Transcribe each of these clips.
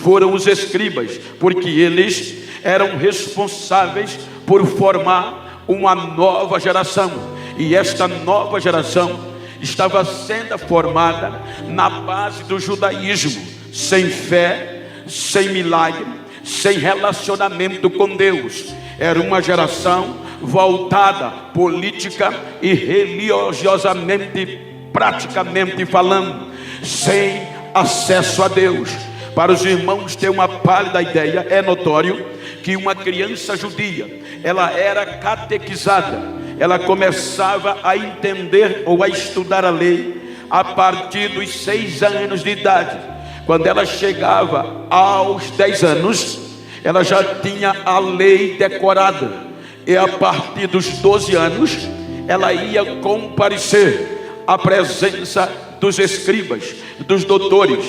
foram os escribas, porque eles eram responsáveis por formar uma nova geração. E esta nova geração estava sendo formada na base do judaísmo, sem fé, sem milagre, sem relacionamento com Deus. Era uma geração voltada política e religiosamente, praticamente falando, sem acesso a Deus. Para os irmãos ter uma pálida ideia, é notório que uma criança judia, ela era catequizada, ela começava a entender ou a estudar a lei a partir dos 6 anos de idade. Quando ela chegava aos 10 anos, ela já tinha a lei decorada, e a partir dos 12 anos, ela ia comparecer à presença dos escribas, dos doutores.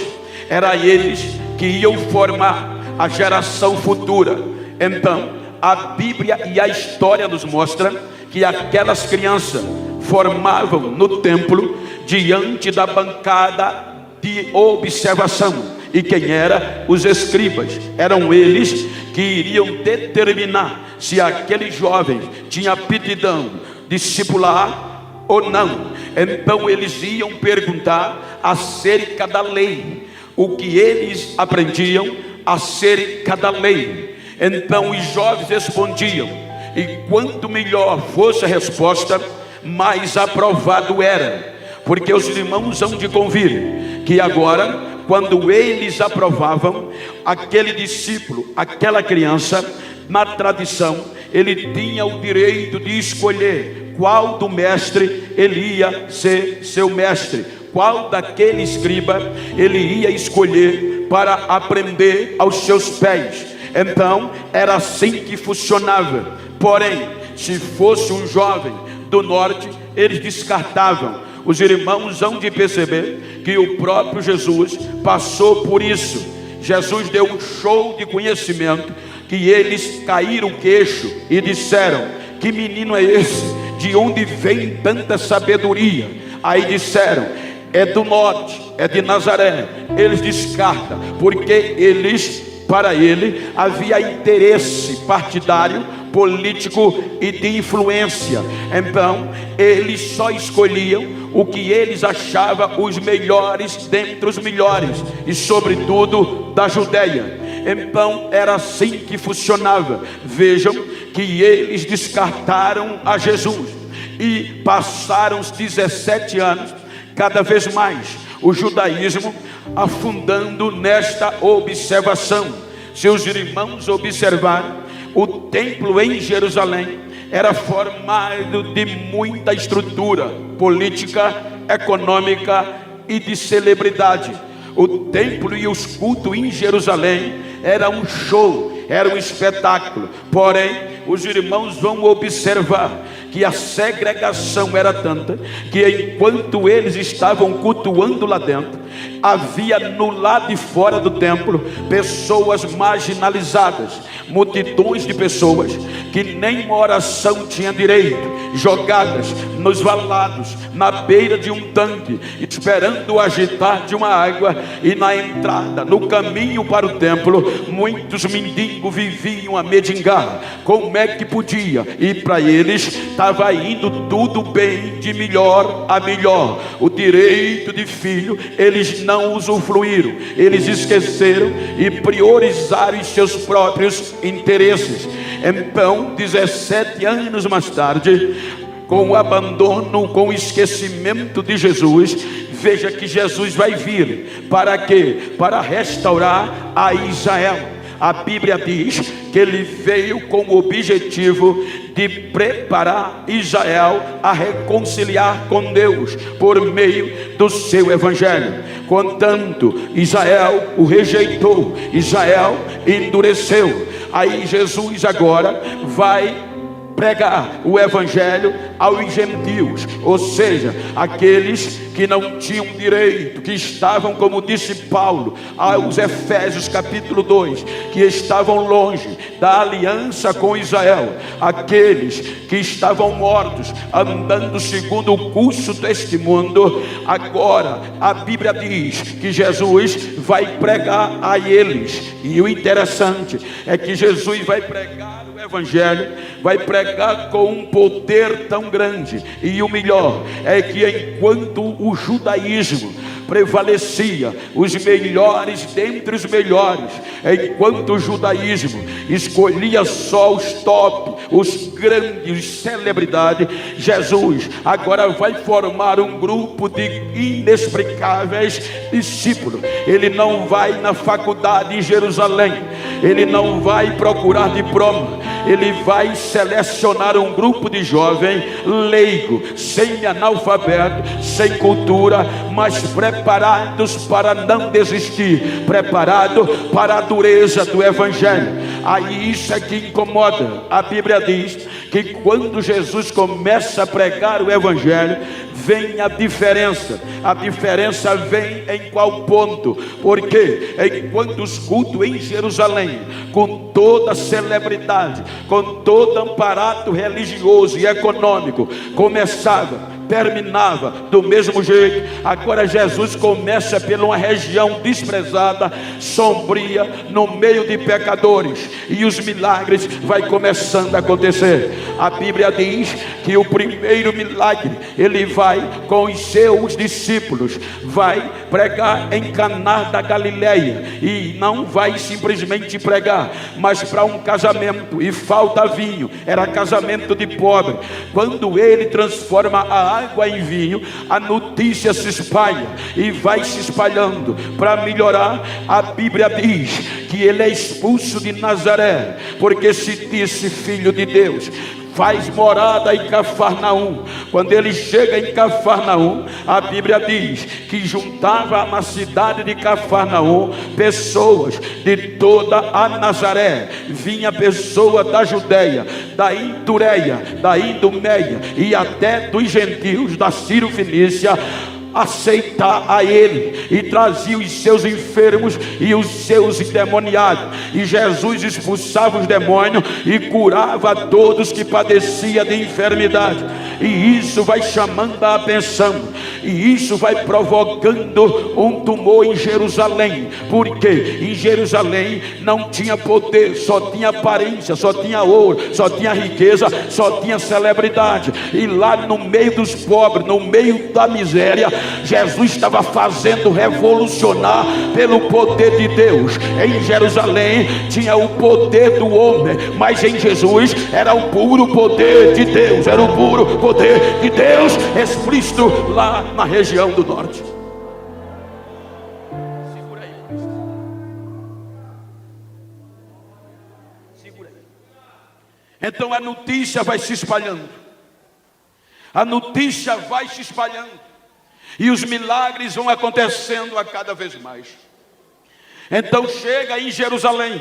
Era eles que iam formar a geração futura. Então, a Bíblia e a história nos mostram que aquelas crianças formavam no templo, diante da bancada de observação. E quem era? Os escribas. Eram eles que iriam determinar se aquele jovem tinha aptidão discipular ou não. Então eles iam perguntar acerca da lei, o que eles aprendiam acerca da lei. Então os jovens respondiam, e quanto melhor fosse a resposta, mais aprovado era. Porque os irmãos hão de convir que agora, quando eles aprovavam aquele discípulo, aquela criança, na tradição, ele tinha o direito de escolher qual do mestre ele ia ser seu mestre, qual daquele escriba ele ia escolher para aprender aos seus pés. Então era assim que funcionava. Porém, se fosse um jovem do norte, eles descartavam. Os irmãos hão de perceber que o próprio Jesus passou por isso. Jesus deu um show de conhecimento, que eles caíram o queixo e disseram: que menino é esse? De onde vem tanta sabedoria? Aí disseram: é do norte, é de Nazaré. Eles descartam, porque para ele havia interesse partidário, político e de influência. Então eles só escolhiam o que eles achavam os melhores dentre os melhores, e sobretudo da Judeia. Então era assim que funcionava. Vejam que eles descartaram a Jesus, e passaram os 17 anos, cada vez mais o judaísmo afundando nesta observação. Se os irmãos observarem, o templo em Jerusalém era formado de muita estrutura política, econômica e de celebridade. O templo e os cultos em Jerusalém era um show, era um espetáculo. Porém, os irmãos vão observar que a segregação era tanta que enquanto eles estavam cultuando lá dentro, havia no lado de fora do templo pessoas marginalizadas, multidões de pessoas que nem uma oração tinham direito, jogadas nos valados, na beira de um tanque, esperando o agitar de uma água. E na entrada, no caminho para o templo, muitos mendigos viviam a mendigar. Como é que podia? E para eles estava indo tudo bem, de melhor a melhor. O direito de filho eles não usufruíram, eles esqueceram e priorizaram os seus próprios interesses. Então, 17 anos mais tarde, com o abandono, com o esquecimento de Jesus, veja que Jesus vai vir para quê? Para restaurar a Israel. A Bíblia diz que ele veio com o objetivo de preparar Israel a reconciliar com Deus por meio do seu evangelho. Contanto, Israel o rejeitou, Israel endureceu. Aí Jesus agora vai pregar o evangelho aos gentios, ou seja, aqueles que não tinham direito, que estavam, como disse Paulo aos Efésios capítulo 2, que estavam longe da aliança com Israel, aqueles que estavam mortos, andando segundo o curso deste mundo. Agora a Bíblia diz que Jesus vai pregar a eles, e o interessante é que Jesus vai pregar o evangelho, vai pregar com um poder tão grande, e o melhor é que enquanto o judaísmo prevalecia, os melhores dentre os melhores, enquanto o judaísmo escolhia só os top, os grandes celebridades, Jesus agora vai formar um grupo de inexplicáveis discípulos. Ele não vai na faculdade em Jerusalém, ele não vai procurar diploma, ele vai selecionar um grupo de jovens leigo, semi-analfabeto, sem cultura, mas preparados para não desistir, preparado para a dureza do evangelho. Aí isso é que incomoda. A Bíblia diz que quando Jesus começa a pregar o evangelho, vem a diferença. A diferença vem em qual ponto? Porque enquanto os cultos em Jerusalém, com toda celebridade, com todo amparato religioso e econômico, começava, terminava do mesmo jeito, agora Jesus começa pela uma região desprezada, sombria, no meio de pecadores, e os milagres vai começando a acontecer. A Bíblia diz que o primeiro milagre, ele vai com os seus discípulos, vai pregar em Caná da Galileia, e não vai simplesmente pregar, mas para um casamento, e falta vinho, era casamento de pobre. Quando ele transforma a água em vinho, a notícia se espalha e vai se espalhando. Para melhorar, a Bíblia diz que ele é expulso de Nazaré, porque se disse filho de Deus. Faz morada em Cafarnaum. Quando ele chega em Cafarnaum, a Bíblia diz que juntava na cidade de Cafarnaum pessoas de toda a Nazaré. Vinha pessoa da Judeia, da Itureia, da Idumeia e até dos gentios da Sírio-Fenícia, aceitar a ele, e trazia os seus enfermos e os seus endemoniados, e Jesus expulsava os demônios e curava a todos que padeciam de enfermidade. E isso vai chamando a atenção, e isso vai provocando um tumor em Jerusalém, porque em Jerusalém não tinha poder, só tinha aparência, só tinha ouro, só tinha riqueza, só tinha celebridade. E lá no meio dos pobres, no meio da miséria, Jesus estava fazendo revolucionar pelo poder de Deus. Em Jerusalém tinha o poder do homem, mas em Jesus era o puro poder de Deus, era o puro poder de Deus explícito lá na região do norte. Segura aí, segura aí. Então a notícia vai se espalhando, a notícia vai se espalhando, e os milagres vão acontecendo a cada vez mais. Então chega em Jerusalém,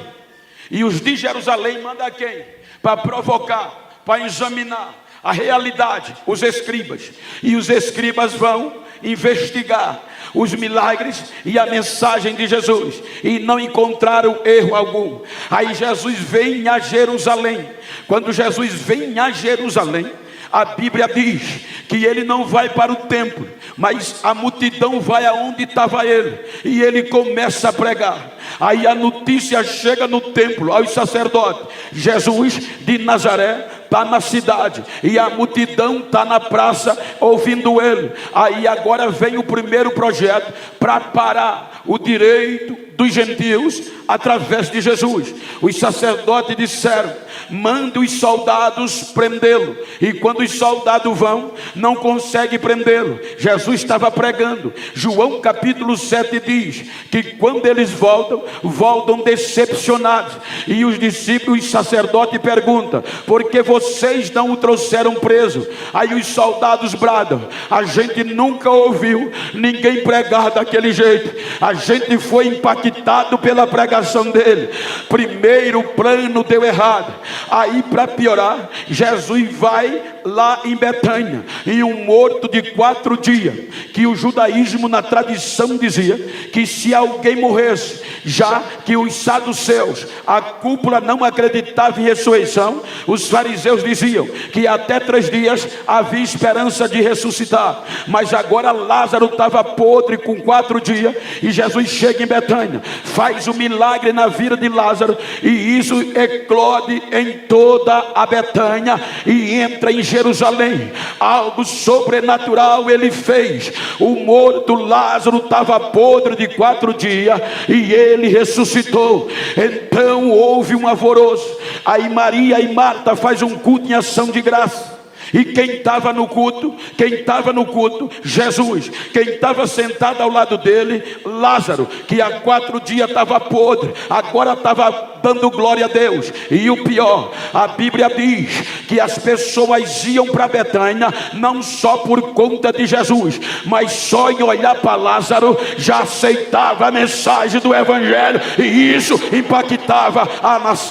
e os de Jerusalém mandam quem? Para provocar, para examinar a realidade, os escribas. E os escribas vão investigar os milagres e a mensagem de Jesus, e não encontraram erro algum. Aí Jesus vem a Jerusalém. Quando Jesus vem a Jerusalém, a Bíblia diz que ele não vai para o templo, mas a multidão vai aonde estava ele, e ele começa a pregar. Aí a notícia chega no templo, aos sacerdotes: Jesus de Nazaré está na cidade, e a multidão está na praça ouvindo ele. Aí agora vem o primeiro projeto para parar o direito dos gentios através de Jesus. Os sacerdotes disseram: manda os soldados prendê-lo. E quando os soldados vão, não conseguem prendê-lo. Jesus estava pregando. João capítulo 7 diz que quando eles voltam decepcionados. E os discípulos, os sacerdotes perguntam: por que vocês não o trouxeram preso? Aí os soldados bradam: a gente nunca ouviu ninguém pregar daquele jeito. A gente foi impactado impactado pela pregação dele. Primeiro o plano deu errado. Aí, para piorar, Jesus vai lá em Betânia, em um morto de 4 dias, que o judaísmo na tradição dizia que se alguém morresse, já que os saduceus, a cúpula, não acreditava em ressurreição, os fariseus diziam que até 3 dias havia esperança de ressuscitar. Mas agora Lázaro estava podre com 4 dias, e Jesus chega em Betânia, faz o milagre na vida de Lázaro, e isso eclode em toda a Betânia e entra em Jerusalém. Algo sobrenatural ele fez. O morto Lázaro estava podre de 4 dias e ele ressuscitou. Então houve um alvoroço. Aí Maria e Marta faz um culto em ação de graça. E quem estava no culto? Jesus. Quem estava sentado ao lado dele? Lázaro, que há 4 dias estava podre, agora estava dando glória a Deus. E o pior, a Bíblia diz que as pessoas iam para Betânia não só por conta de Jesus, mas só em olhar para Lázaro já aceitava a mensagem do Evangelho, e isso impactava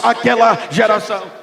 aquela geração.